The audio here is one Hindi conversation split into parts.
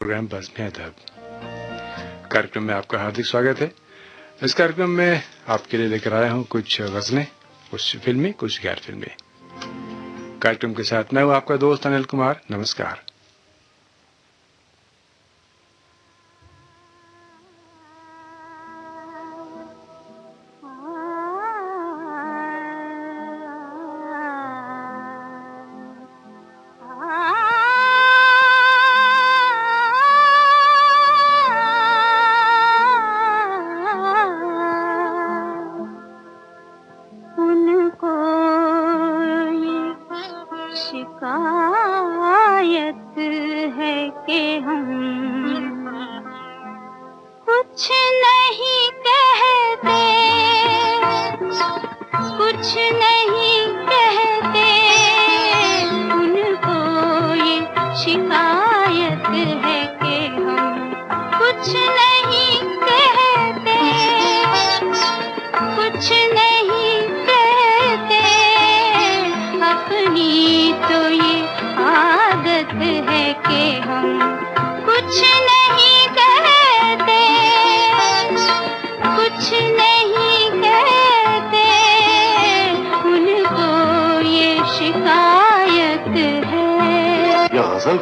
प्रोग्राम बज़्म अदब कार्यक्रम में आपका हार्दिक स्वागत है। इस कार्यक्रम में आपके लिए लेकर आया हूं कुछ गज़लें, कुछ फिल्मी, कुछ गैर फिल्मी। कार्यक्रम के साथ मैं हूं आपका दोस्त अनिल कुमार। नमस्कार।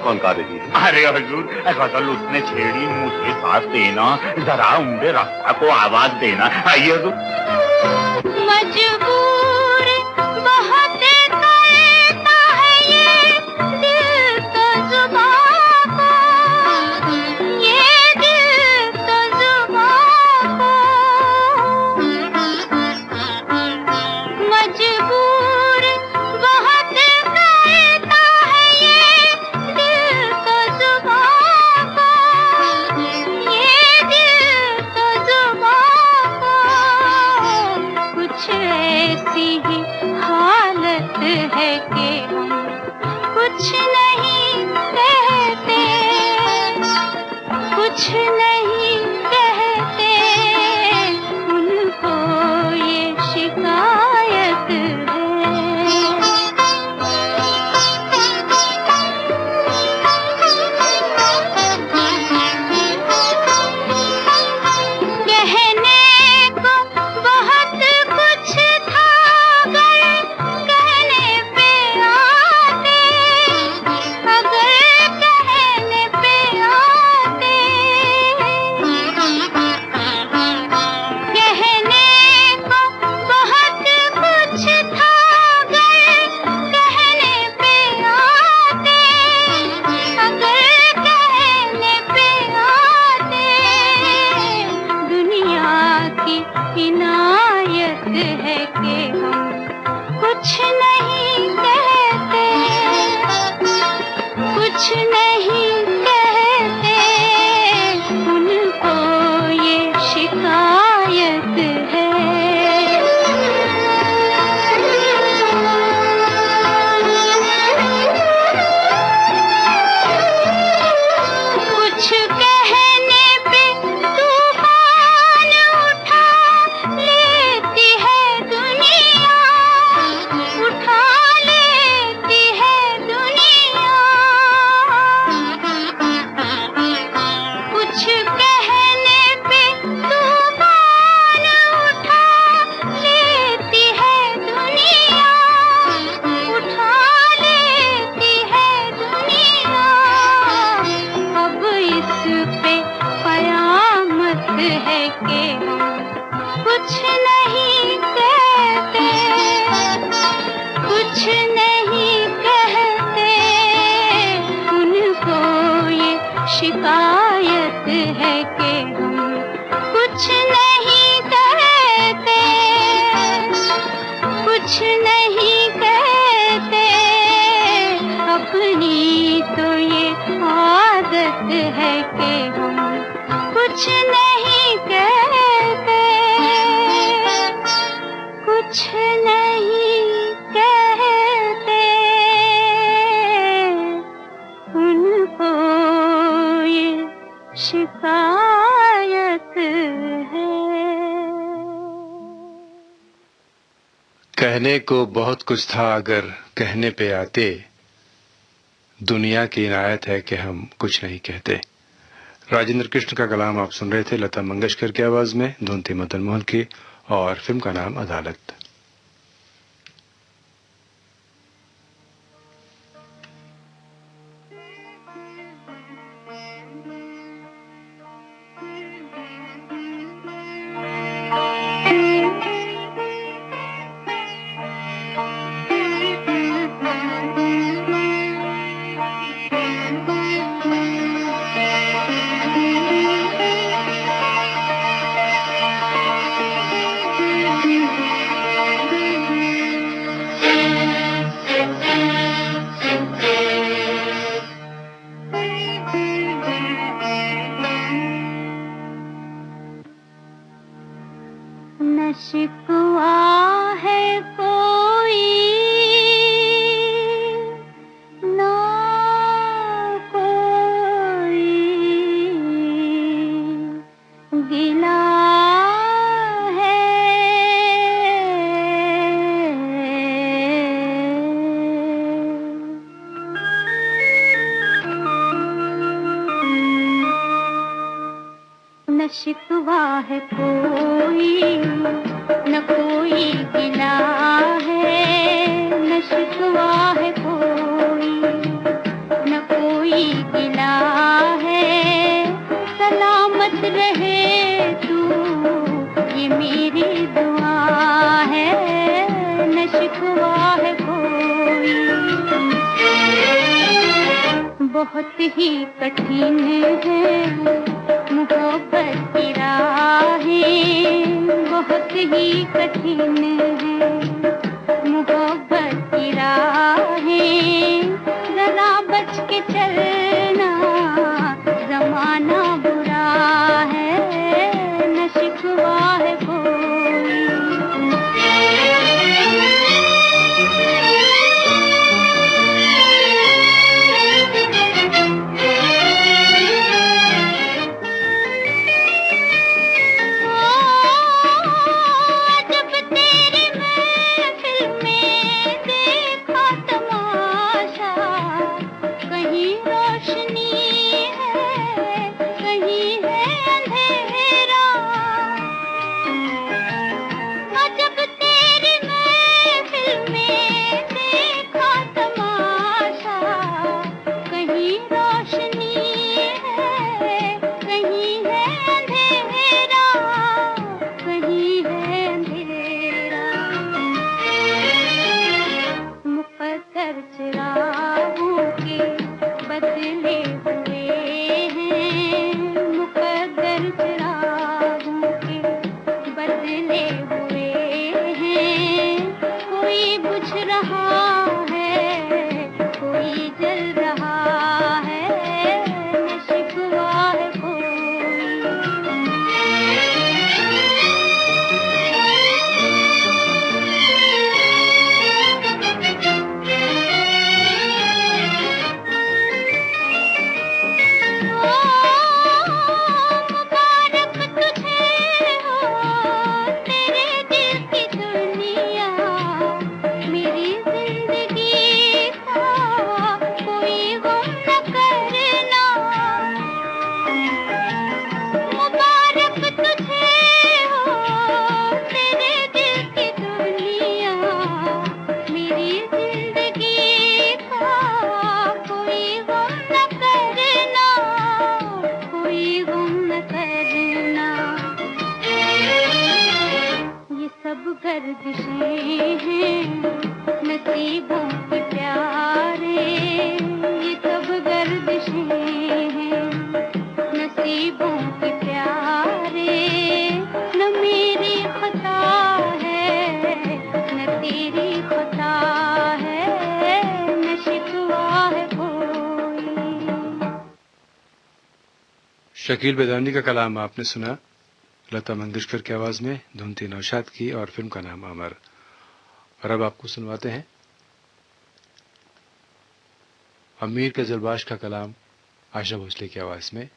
कौन गा रही है? अरे हुजूर, गजल उसने छेड़ी, मुझे साथ देना, जरा उम्दे रास्ता को आवाज देना। आइए हुजूर। मजबूर बहुत करता है ये दिल तो जुबां को, ये दिल तो जुबां को। मजबूर बहुत करता है ये दिल तो जुबां को, ये दिल तो जुबां को। कुछ ऐसी ही हालत है कि हम कुछ नहीं कहते, कुछ नहीं कहते। उनको ये शिकायत कहने को बहुत कुछ था, अगर कहने पे आते, अगर कहने पे आते। कहने को बहुत कुछ था, अगर कहने पे आते, अगर कहने पे आते। दुनिया की इनायत है कि हम कुछ नहीं कहते, कुछ नहीं कहते। उनको ये शिकायत है। कुछ कहने पे तूफान उठा लेती है दुनिया, उठा लेती है दुनिया। कुछ कहने पे तूफान उठा लेती है दुनिया, उठा लेती है दुनिया। अब इस पे कयामत है कि हम कुछ नहीं कहते, कुछ नहीं कहते। उनको ये शिकायत है कि हम कुछ नहीं कहते, कुछ नहीं कहते। अपनी तो ये आदत है कि हम कुछ नहीं कहते, कुछ नहीं कहते। उनको ये शिकायत है। कहने को बहुत कुछ था, अगर कहने पे आते। दुनिया की इनायत है कि हम कुछ नहीं कहते। राजेंद्र कृष्ण का कलाम आप सुन रहे थे लता मंगेशकर की आवाज में, धुन थी मदन मोहन की और फिल्म का नाम अदालत। न शिकवा है कोई ना कोई गिला है न शिकवा है कोई न कोई गिला है, न शिकवा है कोई न कोई गिला है। सलामत रहे तू ये मेरी दुआ है, न शिकवा है कोई। बहुत ही कठिन है मोहब्बत की राहें, बहुत ही कठिन है मोहब्बत की राहें। जरा बच के चलना जमाना बुरा है, न शिकवा है कोई। शकील बेदानी का कलाम आपने सुना लता मंगेशकर की आवाज में, धुन थी नौशाद की और फिल्म का नाम अमर। और अब आपको सुनवाते हैं अमीर के जलबाश का कलाम आशा भोसले की आवाज में,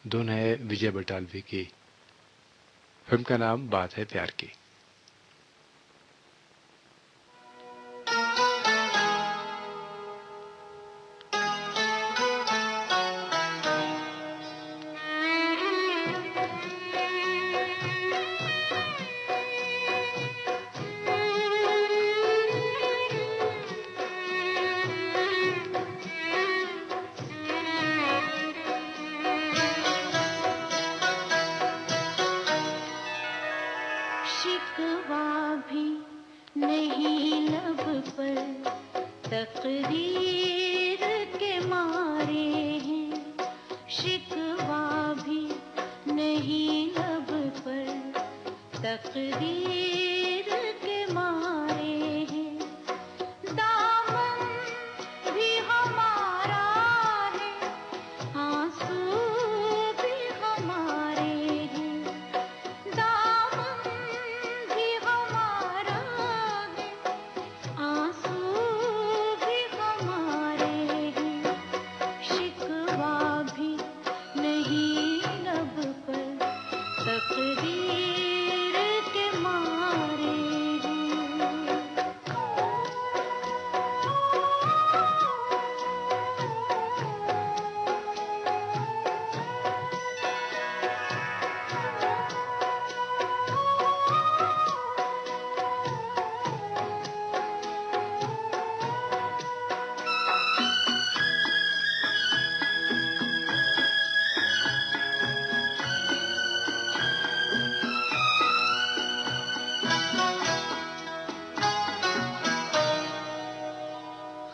धुन है विजय बटालवी की। फिल्म का नाम बात है प्यार की। शिकवा भी नहीं लब पर, तकदीर के मारे हैं। दामन भी हमारा है, आंसू भी हमारे हैं। दामन भी हमारा है, आंसू भी हमारे हैं। शिकवा भी नहीं लब पर, तकदीर के मारे हैं।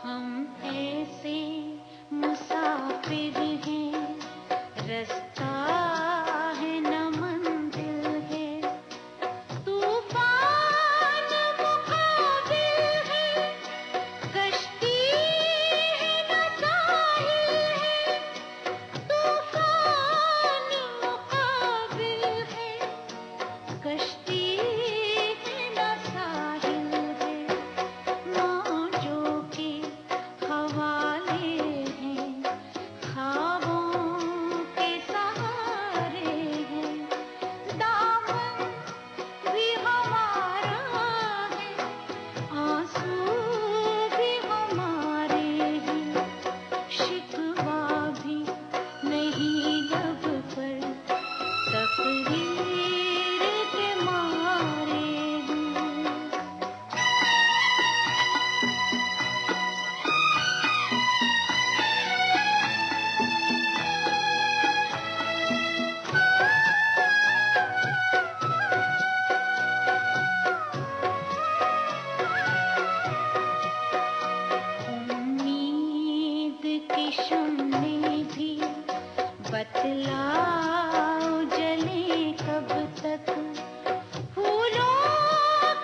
हम ऐसे मुसाफिर हैं, रास्ता है न मंजिल है। तूफान मुकाबिल है, कश्ती है न साहिल है। तूफान मुकाबिल है, कश्ती है न साहिल है। मौजों के हवाले हैं, ख्वाबों के सहारे हैं। दामन भी हमारा है, आंसू भी हमारे हैं। शिकवा भी नहीं लब पर, तकदीर के मारे हैं। उम्मीद की शम्में भी बतलाओ जले कब तक। फूलों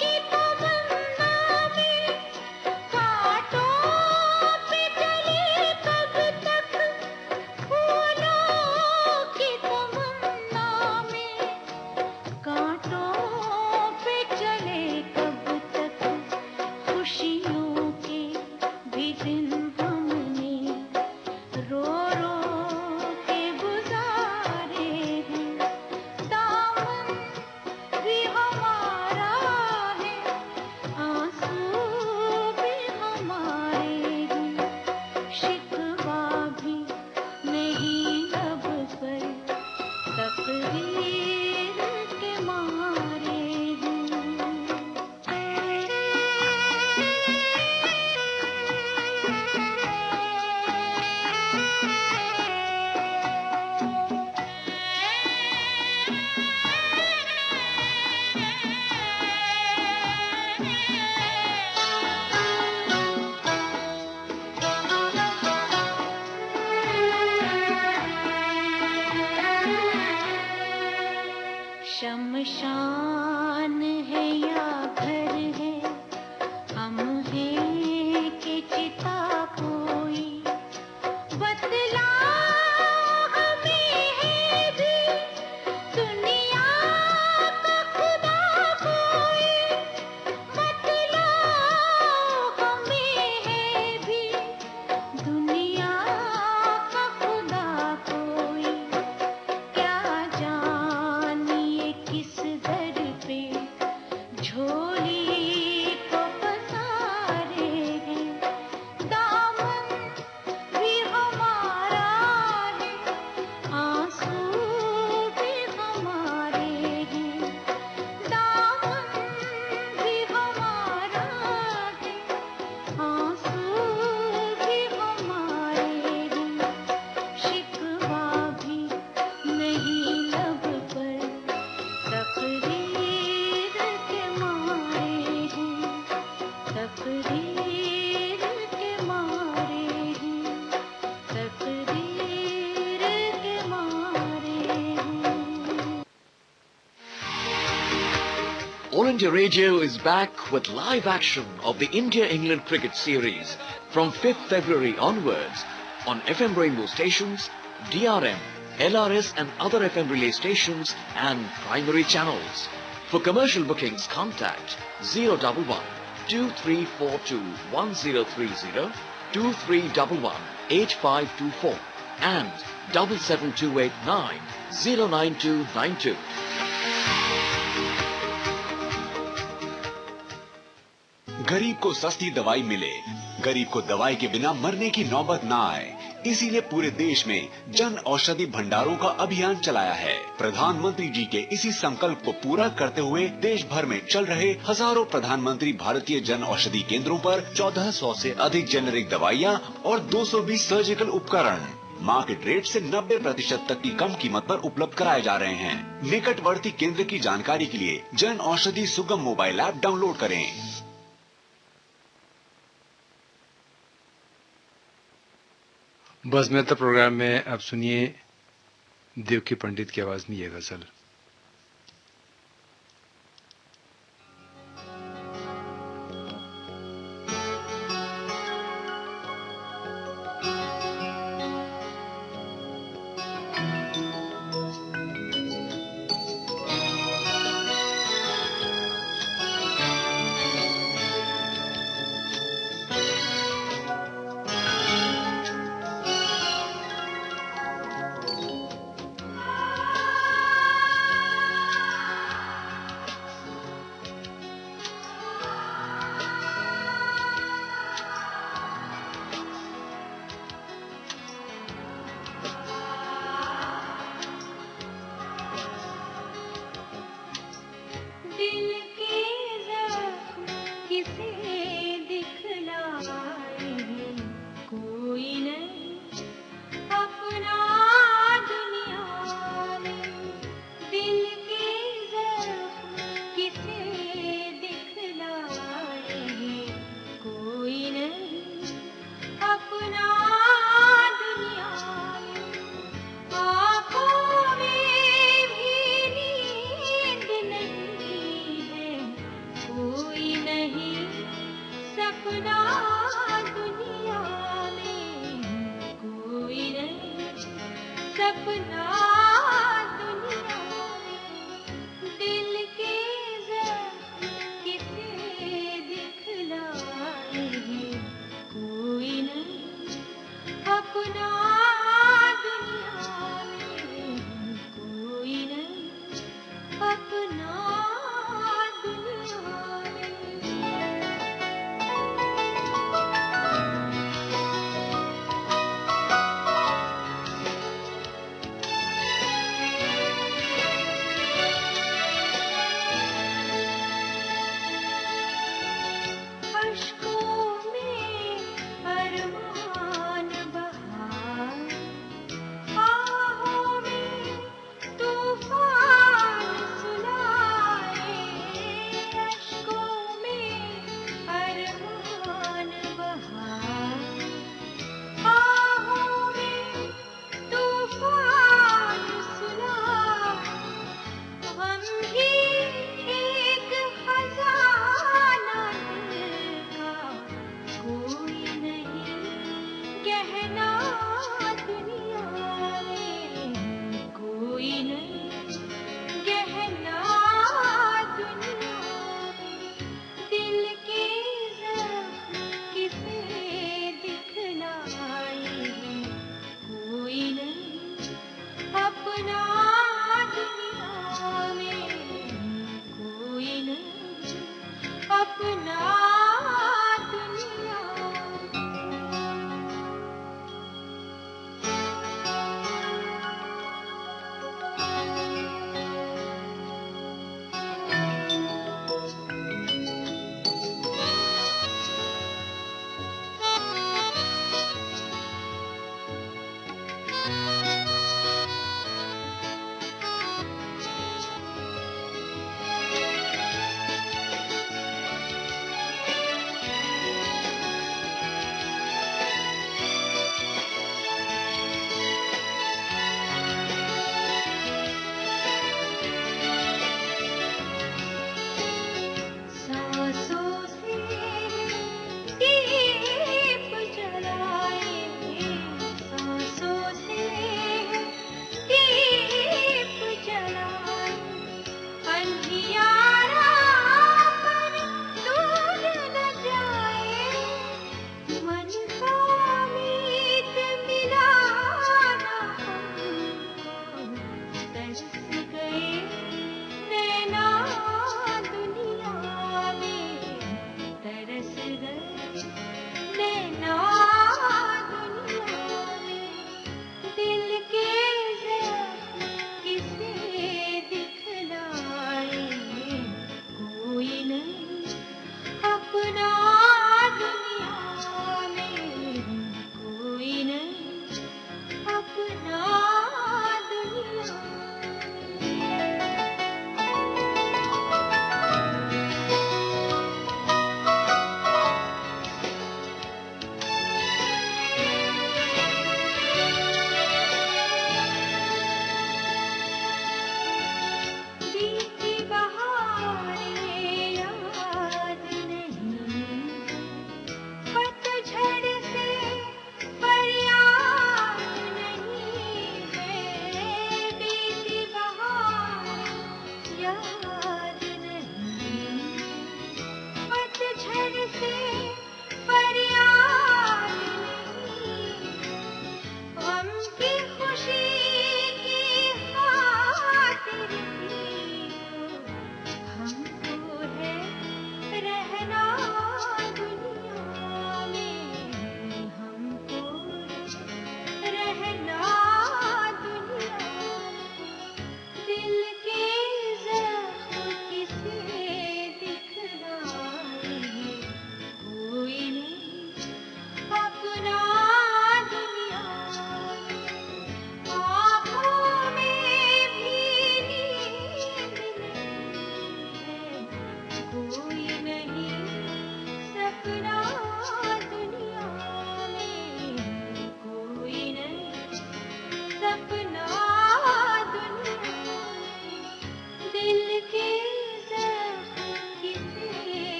की तमन्ना में कांटों पे चले कब तक। फूलों की तमन्ना में कांटों पे चले कब तक। खुशियों के भी दिन हमने रो रो के गुजारे हैं। दामन भी हमारा है, आंसू भी हमारे हैं। शिकवा भी नहीं लब पर, तकदीर के मारे शमशान है या घर है, हम हैं कि चिता कोई। बतला हमें है भी दुनिया का खुदा कोई। बतला हमें है भी दुनिया का खुदा कोई। क्या जानिए किस दर All India Radio is back with live action of the India-England cricket series from 5th February onwards on FM rainbow stations, DRM, LRS and other FM relay stations and primary channels. For commercial bookings, contact 011 2342 1030, 2311 8524 and 77289 09292. गरीब को सस्ती दवाई मिले, गरीब को दवाई के बिना मरने की नौबत ना आए, इसीलिए पूरे देश में जन औषधि भंडारों का अभियान चलाया है। प्रधानमंत्री जी के इसी संकल्प को पूरा करते हुए देश भर में चल रहे हजारों प्रधानमंत्री भारतीय जन औषधि केंद्रों पर 1400 से अधिक जेनेरिक दवाइयाँ और 220 सर्जिकल उपकरण मार्केट रेट से 90% तक की कम कीमत पर उपलब्ध कराए जा रहे हैं। निकटवर्ती केंद्र की जानकारी के लिए जन औषधि सुगम मोबाइल ऐप डाउनलोड करें। बस मेहता प्रोग्राम में अब सुनिए देवकी पंडित की आवाज में ये गजल।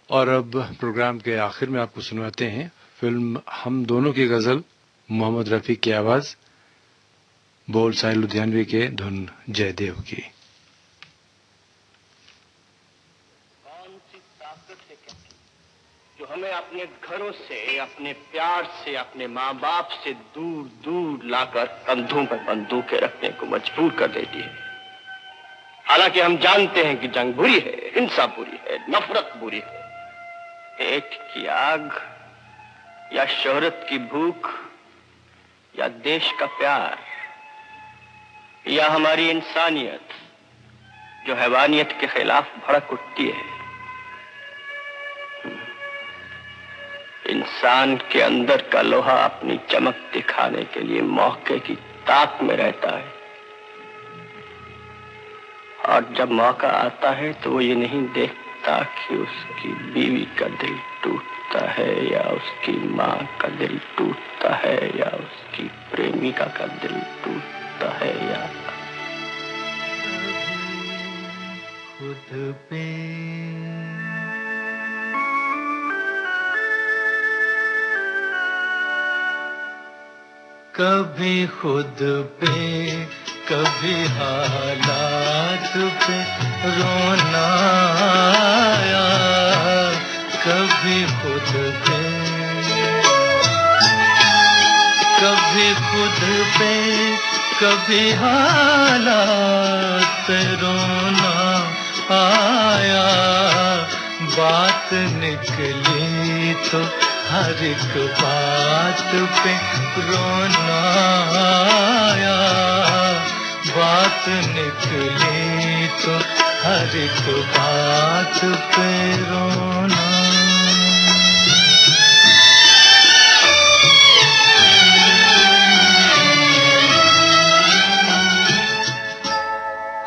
और अब प्रोग्राम के आखिर में आपको सुनाते हैं फिल्म हम दोनों की गजल, मोहम्मद रफी की आवाज, बोल साहिल लुधियानवी के, धुन जयदेव की। कौन सी ताकत है क्या जो हमें अपने घरों से, अपने प्यार से, अपने माँ बाप से दूर दूर लाकर कंधों पर बंदूकें रखने को मजबूर कर देती है। हालांकि हम जानते हैं कि जंग बुरी है, हिंसा बुरी है, नफरत बुरी है। पेट की आग या शोहरत की भूख या देश का प्यार या हमारी इंसानियत जो हैवानियत के खिलाफ भड़क उठती है। इंसान के अंदर का लोहा अपनी चमक दिखाने के लिए मौके की ताक में रहता है, और जब मौका आता है तो वो ये नहीं देखता कि उसकी बीवी का दिल टूटता है या उसकी माँ का दिल टूटता है या उसकी प्रेमिका का दिल टूटता है या खुद पे कभी खुद पे कभी हालात पे रोना आया, कभी खुद पे कभी खुद पे कभी हालात पे रोना आया। बात निकली तो हर एक बात पे रोना आया। बात निकली तो हर एक बात पे रोना।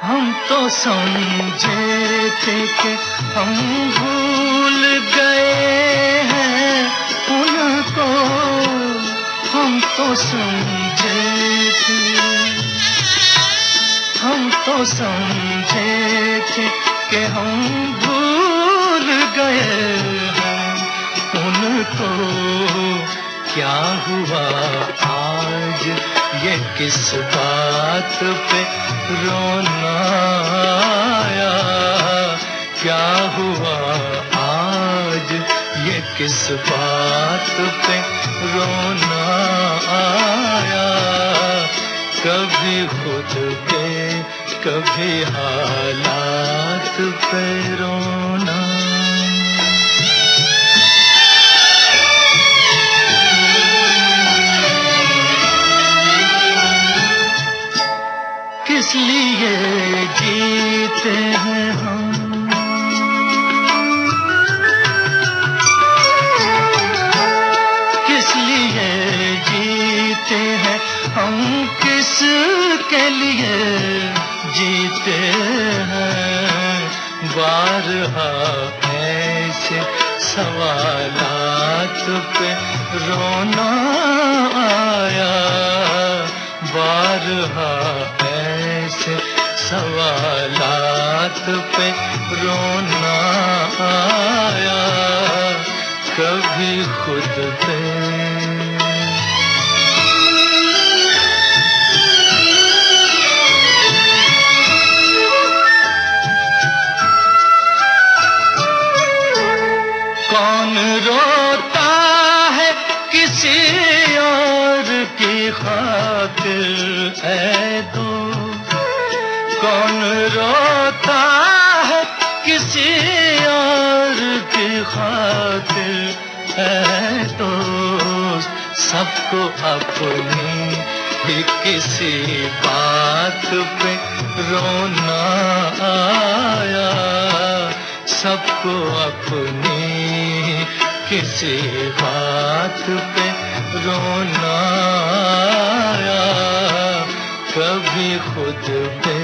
हम तो समझे थे कि हम भूल गए हैं उनको, हम तो समझे थे, हम तो समझे थे कि हम भूल गए हैं उनको। क्या हुआ आज किस बात पे रोना आया, क्या हुआ आज ये किस बात पे रोना आया, कभी खुद पे कभी हालात पे रोना। किस लिए जीते हैं हम, किस लिए जीते हैं हम, किस के लिए जीते हैं, बारहा ऐसे सवालात पे रोना आया, बारहा ऐसे सवालात पे रोना आया, कभी खुद पे कौन रोता है किसी और की खातिर है दोस्त, कौन रोता है किसी और की खातिर है दोस्त, सबको अपनी ही किसी बात पे रोना आया, सबको अपनी किसी बात पे रोना आया, कभी खुद पे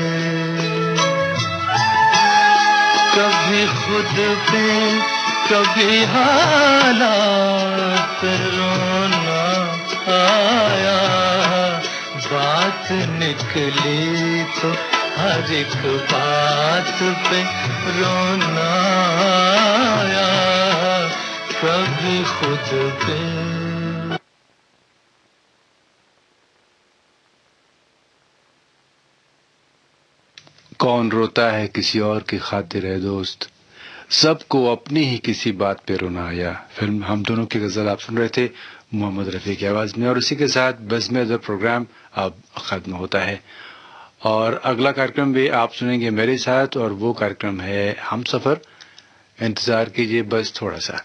कभी खुद पे कभी हालात पे रोना आया, बात निकली तो हर एक बात पे रोना आया, कभी खुद पे। कौन रोता है किसी और की खातिर है दोस्त, सबको अपनी ही किसी बात पे रोना आया। फिल्म हम दोनों की गजल आप सुन रहे थे मोहम्मद रफी की आवाज में, और इसी के साथ बज़्म अज़हर प्रोग्राम अब खत्म होता है। और अगला कार्यक्रम भी आप सुनेंगे मेरे साथ, और वो कार्यक्रम है हम सफर। इंतजार कीजिए बस थोड़ा सा।